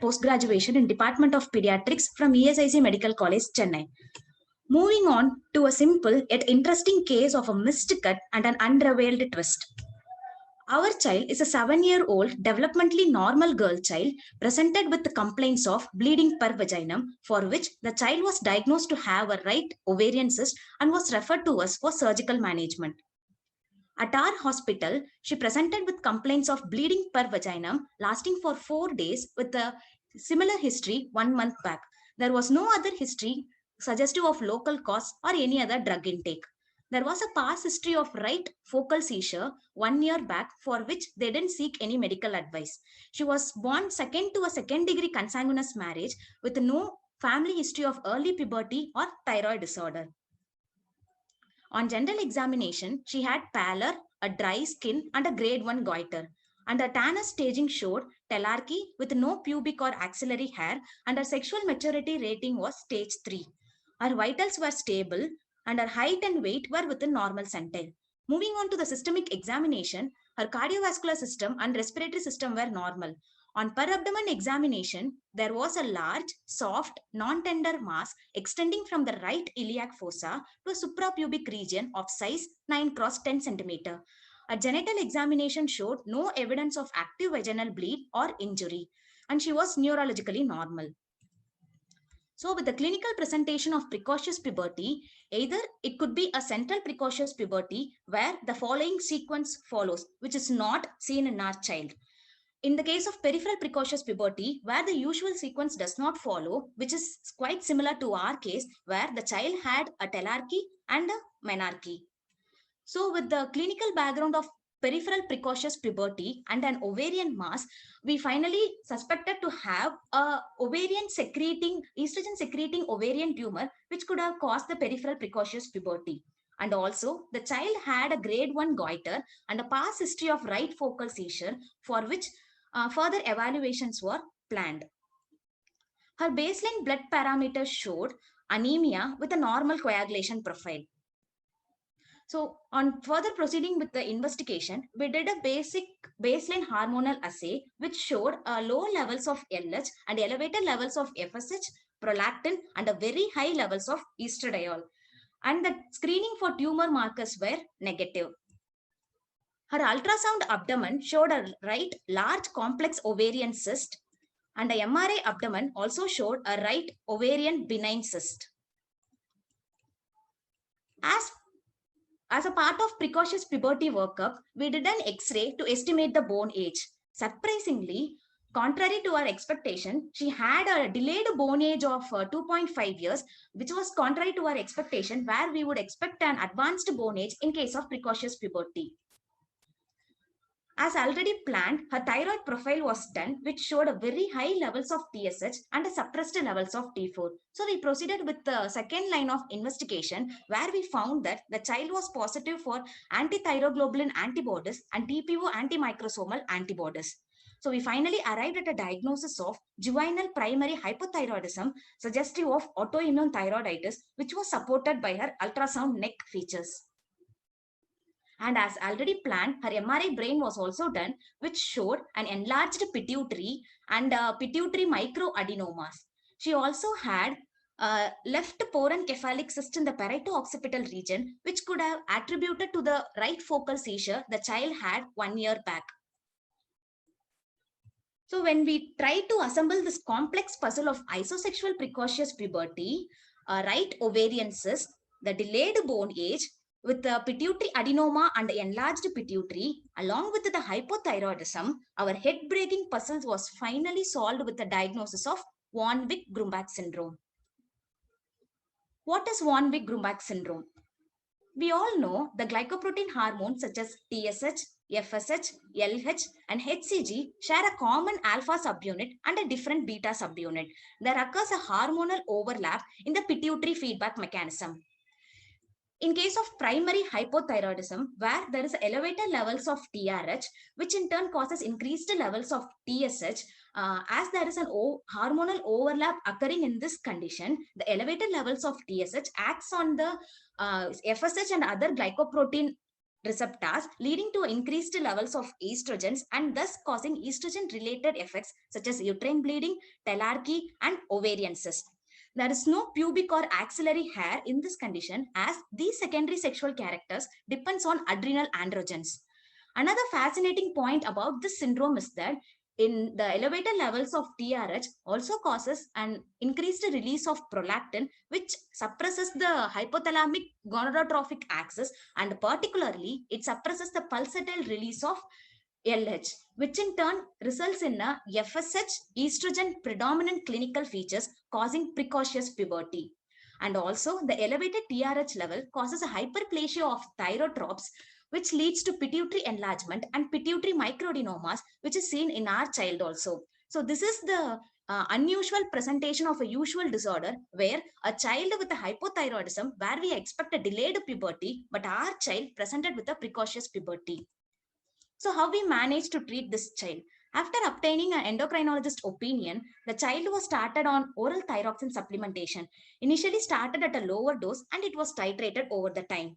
post-graduation in Department of Pediatrics from ESIC Medical College, Chennai. Moving on to a simple yet interesting case of a missed cut and an unrevealed twist. Our child is a 7-year-old developmentally normal girl child presented with complaints of bleeding per vaginum, for which the child was diagnosed to have a right ovarian cyst and was referred to us for surgical management. At our hospital, she presented with complaints of bleeding per vaginum lasting for 4 days with a similar history 1 month back. There was no other history suggestive of local cause or any other drug intake. There was a past history of right focal seizure 1 year back for which they didn't seek any medical advice. She was born second to a second degree consanguineous marriage with no family history of early puberty or thyroid disorder. On general examination, she had pallor, a dry skin and a grade 1 goiter. And her Tanner staging showed telarchy with no pubic or axillary hair, and her sexual maturity rating was stage 3. Her vitals were stable and her height and weight were within normal centile. Moving on to the systemic examination, her cardiovascular system and respiratory system were normal. On per abdomen examination, there was a large, soft, non-tender mass extending from the right iliac fossa to a suprapubic region of size 9 cross 10 cm. A genital examination showed no evidence of active vaginal bleed or injury, and she was neurologically normal. So with the clinical presentation of precocious puberty, either it could be a central precocious puberty where the following sequence follows, which is not seen in our child. In the case of peripheral precocious puberty, where the usual sequence does not follow, which is quite similar to our case, where the child had a telarchy and a menarche. So with the clinical background of peripheral precocious puberty and an ovarian mass, we finally suspected to have a ovarian secreting, estrogen secreting ovarian tumor, which could have caused the peripheral precocious puberty. And also the child had a grade 1 goiter and a past history of right focal seizure, for which further evaluations were planned. Her baseline blood parameters showed anemia with a normal coagulation profile. So on further proceeding with the investigation, we did a basic baseline hormonal assay, which showed low levels of LH and elevated levels of FSH, prolactin, and a very high levels of estradiol. And the screening for tumor markers were negative. Her ultrasound abdomen showed a right large complex ovarian cyst, and a MRI abdomen also showed a right ovarian benign cyst. As a part of precocious puberty workup, we did an X-ray to estimate the bone age. Surprisingly, contrary to our expectation, she had a delayed bone age of 2.5 years, which was contrary to our expectation, where we would expect an advanced bone age in case of precocious puberty. As already planned, her thyroid profile was done, which showed a very high levels of TSH and a suppressed levels of T4. So we proceeded with the second line of investigation, where we found that the child was positive for anti-thyroglobulin antibodies and TPO antimicrosomal antibodies. So we finally arrived at a diagnosis of juvenile primary hypothyroidism, suggestive of autoimmune thyroiditis, which was supported by her ultrasound neck features. And as already planned, her MRI brain was also done, which showed an enlarged pituitary and pituitary microadenomas. She also had left porencephalic cyst in the parieto-occipital region, which could have attributed to the right focal seizure the child had 1 year back. So when we try to assemble this complex puzzle of isosexual precocious puberty, right ovarian cyst, the delayed bone age, with the pituitary adenoma and enlarged pituitary, along with the hypothyroidism, our head-breaking puzzle was finally solved with the diagnosis of von Wich-Grumbach syndrome. What is von Wich-Grumbach syndrome? We all know the glycoprotein hormones such as TSH, FSH, LH, and HCG share a common alpha subunit and a different beta subunit. There occurs a hormonal overlap in the pituitary feedback mechanism. In case of primary hypothyroidism, where there is elevated levels of TRH, which in turn causes increased levels of TSH, as there is an hormonal overlap occurring in this condition, the elevated levels of TSH acts on the FSH and other glycoprotein receptors, leading to increased levels of estrogens and thus causing estrogen related effects such as uterine bleeding, telarchy, and ovarian cyst. There is no pubic or axillary hair in this condition, as these secondary sexual characters depends on adrenal androgens. Another fascinating point about this syndrome is that in the elevated levels of TRH also causes an increased release of prolactin, which suppresses the hypothalamic gonadotrophic axis, and particularly it suppresses the pulsatile release of LH, which in turn results in a FSH estrogen predominant clinical features causing precocious puberty. And also the elevated TRH level causes a hyperplasia of thyrotropes, which leads to pituitary enlargement and pituitary microadenomas, which is seen in our child also. So this is the unusual presentation of a usual disorder where a child with a hypothyroidism, where we expect a delayed puberty, but our child presented with a precocious puberty. So how we managed to treat this child? After obtaining an endocrinologist opinion, the child was started on oral thyroxine supplementation. Initially started at a lower dose and it was titrated over the time.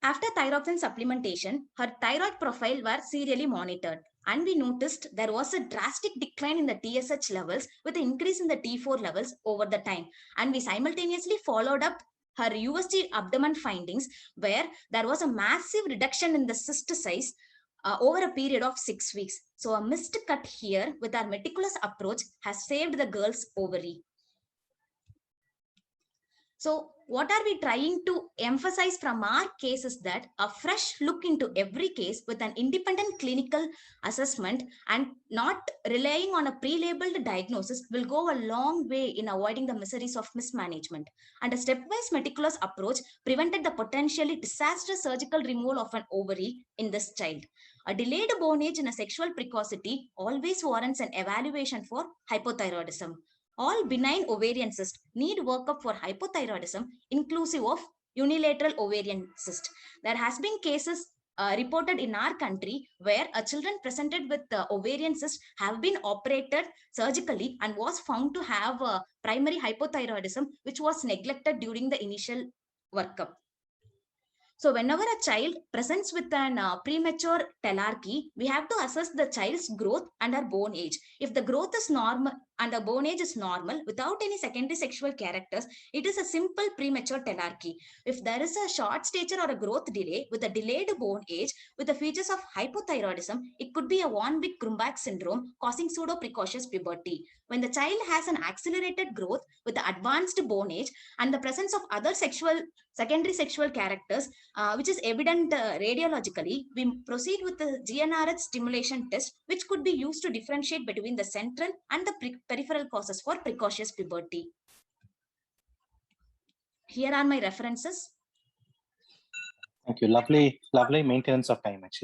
After thyroxine supplementation, her thyroid profile were serially monitored, and we noticed there was a drastic decline in the TSH levels with an increase in the T4 levels over the time. And we simultaneously followed up her USG abdomen findings, where there was a massive reduction in the cyst size over a period of 6 weeks. So a missed cut here with our meticulous approach has saved the girl's ovary. So what are we trying to emphasize from our case is that a fresh look into every case with an independent clinical assessment and not relying on a pre-labeled diagnosis will go a long way in avoiding the miseries of mismanagement. And a stepwise meticulous approach prevented the potentially disastrous surgical removal of an ovary in this child. A delayed bone age in a sexual precocity always warrants an evaluation for hypothyroidism. All benign ovarian cysts need workup for hypothyroidism, inclusive of unilateral ovarian cyst. There has been cases reported in our country where children presented with ovarian cyst have been operated surgically and was found to have primary hypothyroidism, which was neglected during the initial workup. So whenever a child presents with an premature telarchy, we have to assess the child's growth and her bone age. If the growth is normal and the bone age is normal without any secondary sexual characters, it is a simple premature telarchy. If there is a short stature or a growth delay with a delayed bone age with the features of hypothyroidism, it could be a von Wijk-Grumbach syndrome causing pseudo-precocious puberty. When the child has an accelerated growth with the advanced bone age and the presence of other secondary sexual characters, which is evident radiologically, we proceed with the GnRH stimulation test, which could be used to differentiate between the central and the peripheral causes for precocious puberty. Here are my references. Thank you. Lovely maintenance of time, actually.